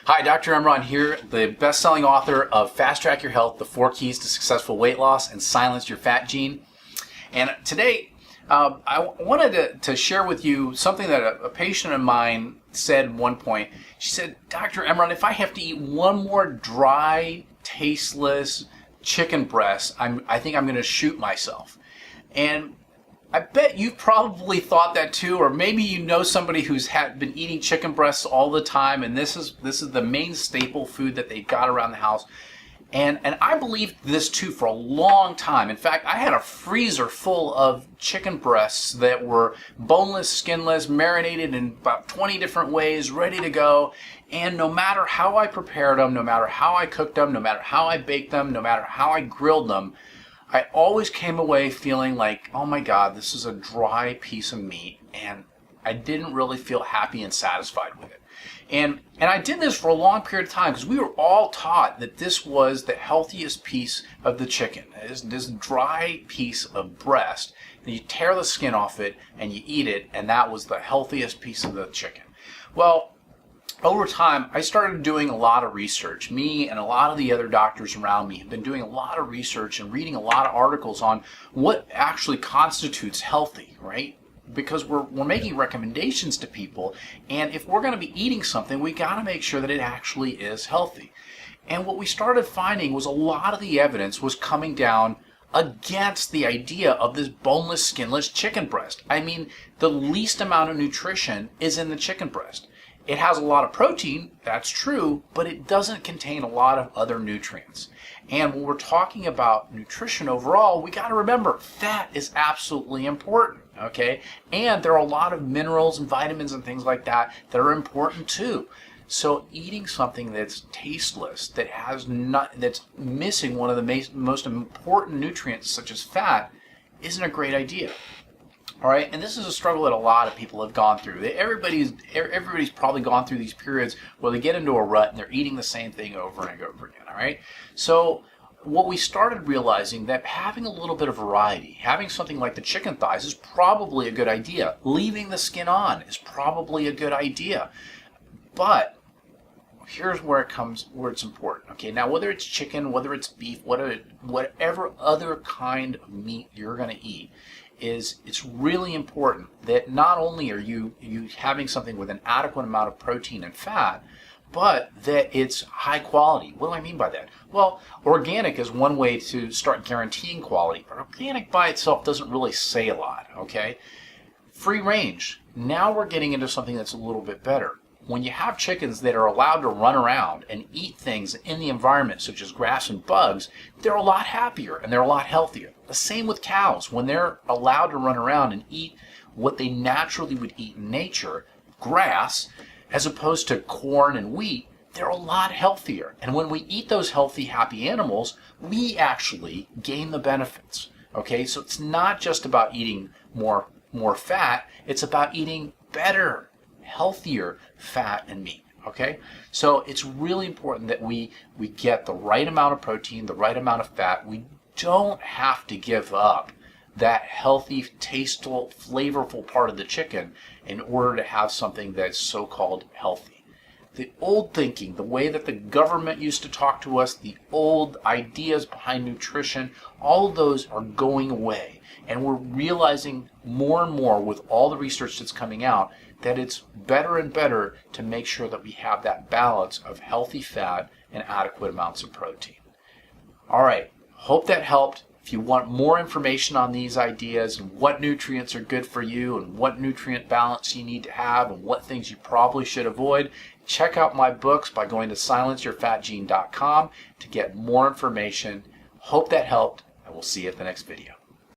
Hi, Dr. Emran here, the best-selling author of Fast Track Your Health, The 4 Keys to Successful Weight Loss and Silence Your Fat Gene. And today, I wanted to share with you something that a patient of mine said at one point. She said, Dr. Emran, if I have to eat one more dry, tasteless chicken breast, I think I'm going to shoot myself. And I bet you've probably thought that too, or maybe you know somebody who's been eating chicken breasts all the time, and this is the main staple food that they've got around the house. And I believed this too for a long time. In fact, I had a freezer full of chicken breasts that were boneless, skinless, marinated in about 20 different ways, ready to go. And no matter how I prepared them, no matter how I cooked them, no matter how I baked them, no matter how I grilled them, I always came away feeling like, oh my God, this is a dry piece of meat, and I didn't really feel happy and satisfied with it. And I did this for a long period of time because we were all taught that this was the healthiest piece of the chicken. This dry piece of breast, and you tear the skin off it and you eat it, and that was the healthiest piece of the chicken. Well, over time, I started doing a lot of research. Me and a lot of the other doctors around me have been doing a lot of research and reading a lot of articles on what actually constitutes healthy, right? Because we're making recommendations to people, and if we're going to be eating something, we got to make sure that it actually is healthy. And what we started finding was a lot of the evidence was coming down against the idea of this boneless, skinless chicken breast. I mean, the least amount of nutrition is in the chicken breast. It has a lot of protein, that's true, but it doesn't contain a lot of other nutrients. And when we're talking about nutrition overall, we got to remember fat is absolutely important, okay? And there are a lot of minerals and vitamins and things like that that are important too. So eating something that's tasteless, that's missing one of the most important nutrients such as fat, isn't a great idea. All right, and this is a struggle that a lot of people have gone through. Everybody's probably gone through these periods where they get into a rut and they're eating the same thing over and over again. All right, so what we started realizing that having a little bit of variety, having something like the chicken thighs is probably a good idea. Leaving the skin on is probably a good idea, but here's where it's important. Okay, now whether it's chicken, whether it's beef, whatever other kind of meat you're going to eat, it's really important that not only are you having something with an adequate amount of protein and fat, but that it's high quality. What do I mean by that? Well, organic is one way to start guaranteeing quality, but organic by itself doesn't really say a lot, okay? Free range. Now we're getting into something that's a little bit better. When you have chickens that are allowed to run around and eat things in the environment, such as grass and bugs, they're a lot happier and they're a lot healthier. The same with cows. When they're allowed to run around and eat what they naturally would eat in nature, grass, as opposed to corn and wheat, they're a lot healthier. And when we eat those healthy, happy animals, we actually gain the benefits. Okay, so it's not just about eating more fat, it's about eating better, healthier fat and meat. Okay, so it's really important that we get the right amount of protein, the right amount of fat. We don't have to give up that healthy, tasteful, flavorful part of the chicken in order to have something that's so-called healthy. The old thinking, the way that the government used to talk to us, the old ideas behind nutrition, all of those are going away. And we're realizing more and more with all the research that's coming out that it's better and better to make sure that we have that balance of healthy fat and adequate amounts of protein. All right, hope that helped. If you want more information on these ideas and what nutrients are good for you and what nutrient balance you need to have and what things you probably should avoid, check out my books by going to silenceyourfatgene.com to get more information. Hope that helped, and we'll see you at the next video.